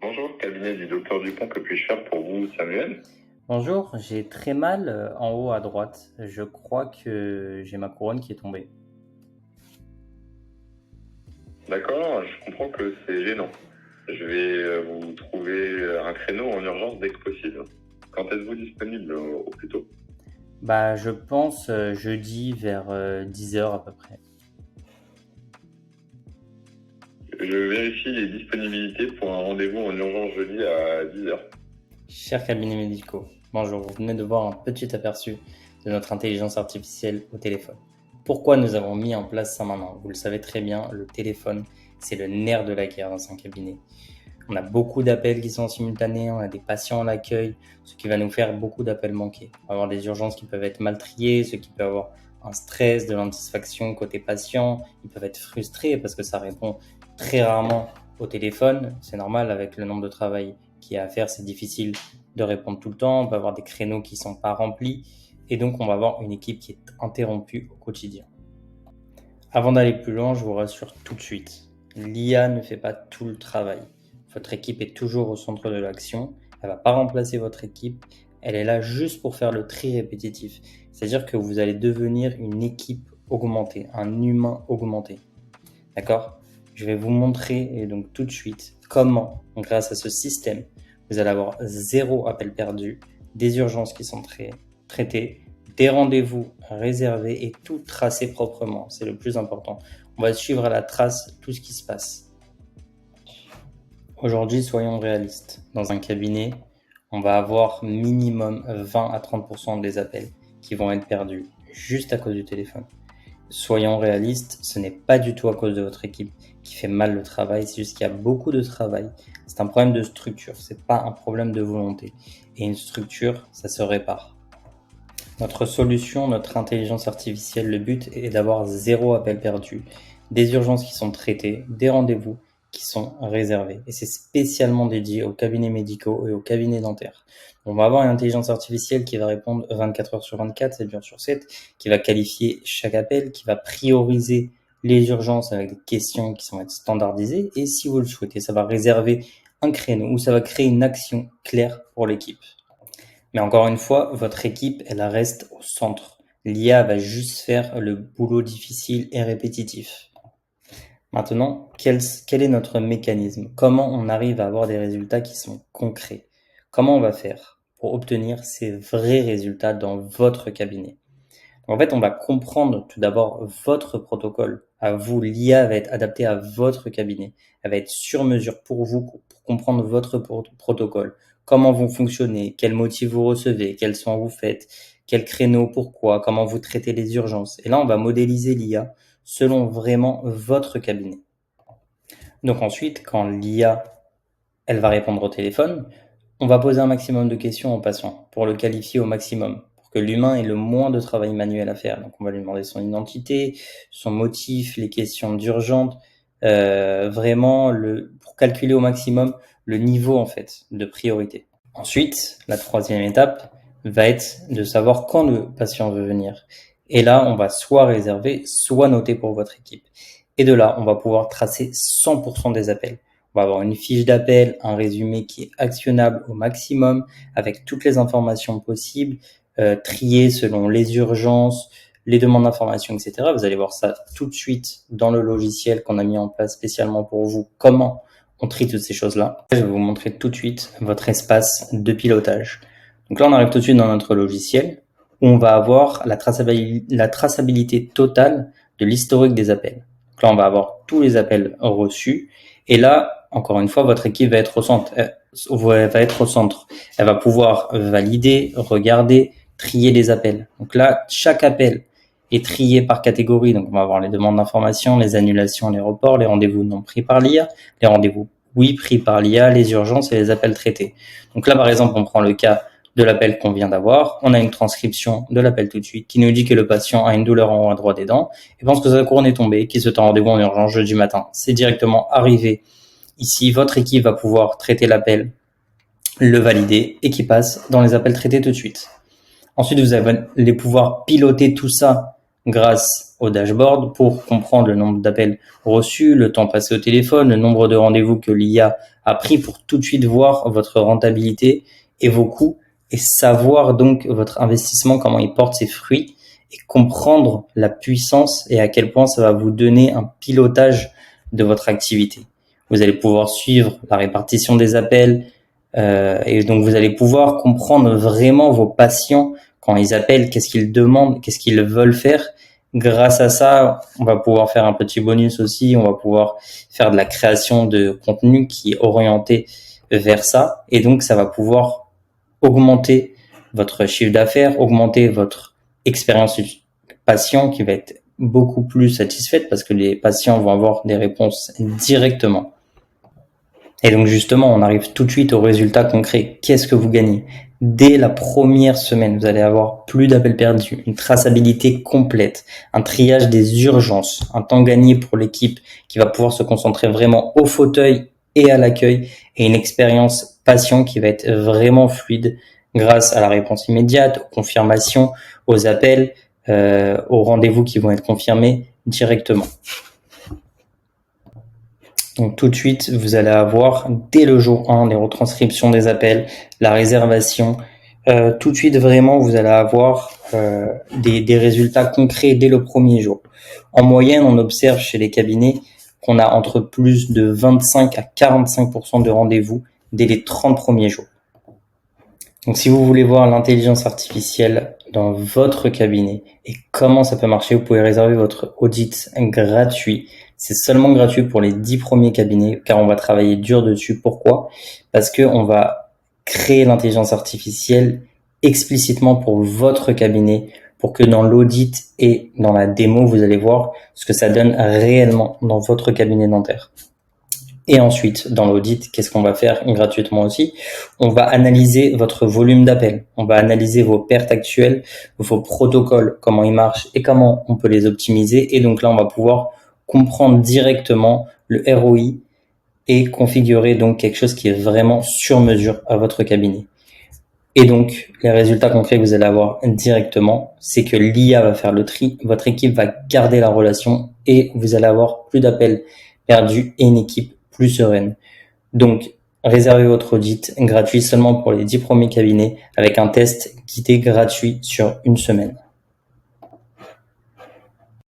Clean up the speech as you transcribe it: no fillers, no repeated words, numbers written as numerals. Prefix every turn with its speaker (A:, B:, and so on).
A: Bonjour, cabinet du docteur Dupont, que puis-je faire pour vous, Samuel?
B: Bonjour, j'ai très mal en haut à droite. Je crois que j'ai ma couronne qui est tombée.
A: D'accord, je comprends que c'est gênant. Je vais vous trouver un créneau en urgence dès que possible. Quand êtes-vous disponible au plus tôt?
B: Bah, je pense jeudi vers 10 heures à peu près.
A: Je vérifie les disponibilités pour un rendez-vous en urgence jeudi à 10h.
B: Chers cabinets médicaux, bonjour, vous venez de voir un petit aperçu de notre intelligence artificielle au téléphone. Pourquoi nous avons mis en place ça maintenant? Vous le savez très bien, le téléphone, c'est le nerf de la guerre dans un cabinet. On a beaucoup d'appels qui sont simultanés, on a des patients à l'accueil, ce qui va nous faire beaucoup d'appels manqués. On va avoir des urgences qui peuvent être mal triées, ce qui peut avoir un stress, de l'insatisfaction côté patient. Ils peuvent être frustrés parce que ça répond très rarement au téléphone. C'est normal, avec le nombre de travail qu'il y a à faire, c'est difficile de répondre tout le temps. On peut avoir des créneaux qui ne sont pas remplis et donc on va avoir une équipe qui est interrompue au quotidien. Avant d'aller plus loin, je vous rassure tout de suite, l'IA ne fait pas tout le travail. Votre équipe est toujours au centre de l'action. Elle ne va pas remplacer votre équipe. Elle est là juste pour faire le tri répétitif. C'est-à-dire que vous allez devenir une équipe augmentée, un humain augmenté. D'accord? Je vais vous montrer et donc tout de suite comment, grâce à ce système, vous allez avoir 0 appel perdu, des urgences qui sont traitées, des rendez-vous réservés et tout tracé proprement. C'est le plus important. On va suivre à la trace tout ce qui se passe. Aujourd'hui, soyons réalistes. Dans un cabinet, on va avoir minimum 20 à 30% des appels qui vont être perdus juste à cause du téléphone. Soyons réalistes, ce n'est pas du tout à cause de votre équipe qui fait mal le travail, c'est juste qu'il y a beaucoup de travail. C'est un problème de structure, c'est pas un problème de volonté. Et une structure, ça se répare. Notre solution, notre intelligence artificielle, le but est d'avoir 0 appel perdu, des urgences qui sont traitées, des rendez-vous qui sont réservés. Et c'est spécialement dédié aux cabinets médicaux et aux cabinets dentaires. On va avoir une intelligence artificielle qui va répondre 24 heures sur 24, 7 jours sur 7, qui va qualifier chaque appel, qui va prioriser les urgences avec des questions qui sont standardisées. Et si vous le souhaitez, ça va réserver un créneau ou ça va créer une action claire pour l'équipe. Mais encore une fois, votre équipe, elle reste au centre. L'IA va juste faire le boulot difficile et répétitif. Maintenant, quel est notre mécanisme? Comment on arrive à avoir des résultats qui sont concrets? Comment on va faire pour obtenir ces vrais résultats dans votre cabinet? En fait, on va comprendre tout d'abord votre protocole. À vous, l'IA va être adaptée à votre cabinet. Elle va être sur mesure pour vous, pour comprendre votre protocole. Comment vous fonctionnez, quels motifs vous recevez, quels soins vous faites, quels créneaux, pourquoi, comment vous traitez les urgences. Et là, on va modéliser l'IA selon vraiment votre cabinet. Donc ensuite, quand l'IA, elle va répondre au téléphone, on va poser un maximum de questions au patient pour le qualifier au maximum, pour que l'humain ait le moins de travail manuel à faire. Donc on va lui demander son identité, son motif, les questions d'urgence, vraiment pour calculer au maximum le niveau en fait de priorité. Ensuite, la troisième étape va être de savoir quand le patient veut venir. Et là, on va soit réserver, soit noter pour votre équipe. Et de là, on va pouvoir tracer 100% des appels. On va avoir une fiche d'appel, un résumé qui est actionnable au maximum, avec toutes les informations possibles, triées selon les urgences, les demandes d'informations, etc. Vous allez voir ça tout de suite dans le logiciel qu'on a mis en place spécialement pour vous, comment on trie toutes ces choses-là. Je vais vous montrer tout de suite votre espace de pilotage. Donc là, on arrive tout de suite dans notre logiciel où on va avoir la traçabilité totale de l'historique des appels. Donc là, on va avoir tous les appels reçus. Et là, encore une fois, votre équipe va être au centre. Elle va pouvoir valider, regarder, trier les appels. Donc là, chaque appel est trié par catégorie. Donc, on va avoir les demandes d'information, les annulations, les reports, les rendez-vous non pris par l'IA, les rendez-vous oui pris par l'IA, les urgences et les appels traités. Donc là, par exemple, on prend le cas de l'appel qu'on vient d'avoir. On a une transcription de l'appel tout de suite qui nous dit que le patient a une douleur en haut à droite des dents et pense que sa couronne est tombée, qu'il se tend rendez-vous en urgence jeudi matin. C'est directement arrivé ici. Votre équipe va pouvoir traiter l'appel, le valider et qui passe dans les appels traités tout de suite. Ensuite, vous allez pouvoir piloter tout ça grâce au dashboard pour comprendre le nombre d'appels reçus, le temps passé au téléphone, le nombre de rendez-vous que l'IA a pris pour tout de suite voir votre rentabilité et vos coûts et savoir donc votre investissement, comment il porte ses fruits et comprendre la puissance et à quel point ça va vous donner un pilotage de votre activité. Vous allez pouvoir suivre la répartition des appels et donc vous allez pouvoir comprendre vraiment vos patients quand ils appellent, qu'est-ce qu'ils demandent, qu'est-ce qu'ils veulent faire. Grâce à ça, on va pouvoir faire un petit bonus aussi, on va pouvoir faire de la création de contenu qui est orienté vers ça et donc ça va pouvoir augmenter votre chiffre d'affaires, augmenter votre expérience patient qui va être beaucoup plus satisfaite parce que les patients vont avoir des réponses directement. Et donc justement, on arrive tout de suite au résultat concret. Qu'est-ce que vous gagnez? Dès la première semaine, vous allez avoir plus d'appels perdus, une traçabilité complète, un triage des urgences, un temps gagné pour l'équipe qui va pouvoir se concentrer vraiment au fauteuil et à l'accueil et une expérience patient qui va être vraiment fluide grâce à la réponse immédiate, aux confirmations, aux appels, aux rendez-vous qui vont être confirmés directement. Donc tout de suite, vous allez avoir dès le jour 1 les retranscriptions des appels, la réservation. Tout de suite, vraiment, vous allez avoir des résultats concrets dès le premier jour. En moyenne, on observe chez les cabinets qu'on a entre plus de 25 à 45% de rendez-vous dès les 30 premiers jours. Donc si vous voulez voir l'intelligence artificielle dans votre cabinet et comment ça peut marcher, vous pouvez réserver votre audit gratuit. C'est seulement gratuit pour les 10 premiers cabinets car on va travailler dur dessus. Pourquoi? Parce que on va créer l'intelligence artificielle explicitement pour votre cabinet pour que dans l'audit et dans la démo, vous allez voir ce que ça donne réellement dans votre cabinet dentaire. Et ensuite, dans l'audit, qu'est-ce qu'on va faire gratuitement aussi? On va analyser votre volume d'appels. On va analyser vos pertes actuelles, vos protocoles, comment ils marchent et comment on peut les optimiser. Et donc là, on va pouvoir comprendre directement le ROI et configurer donc quelque chose qui est vraiment sur mesure à votre cabinet. Et donc, les résultats concrets que vous allez avoir directement, c'est que l'IA va faire le tri, votre équipe va garder la relation et vous allez avoir plus d'appels perdus et une équipe plus sereine. Donc, réservez votre audit gratuit seulement pour les 10 premiers cabinets avec un test guidé gratuit sur une semaine.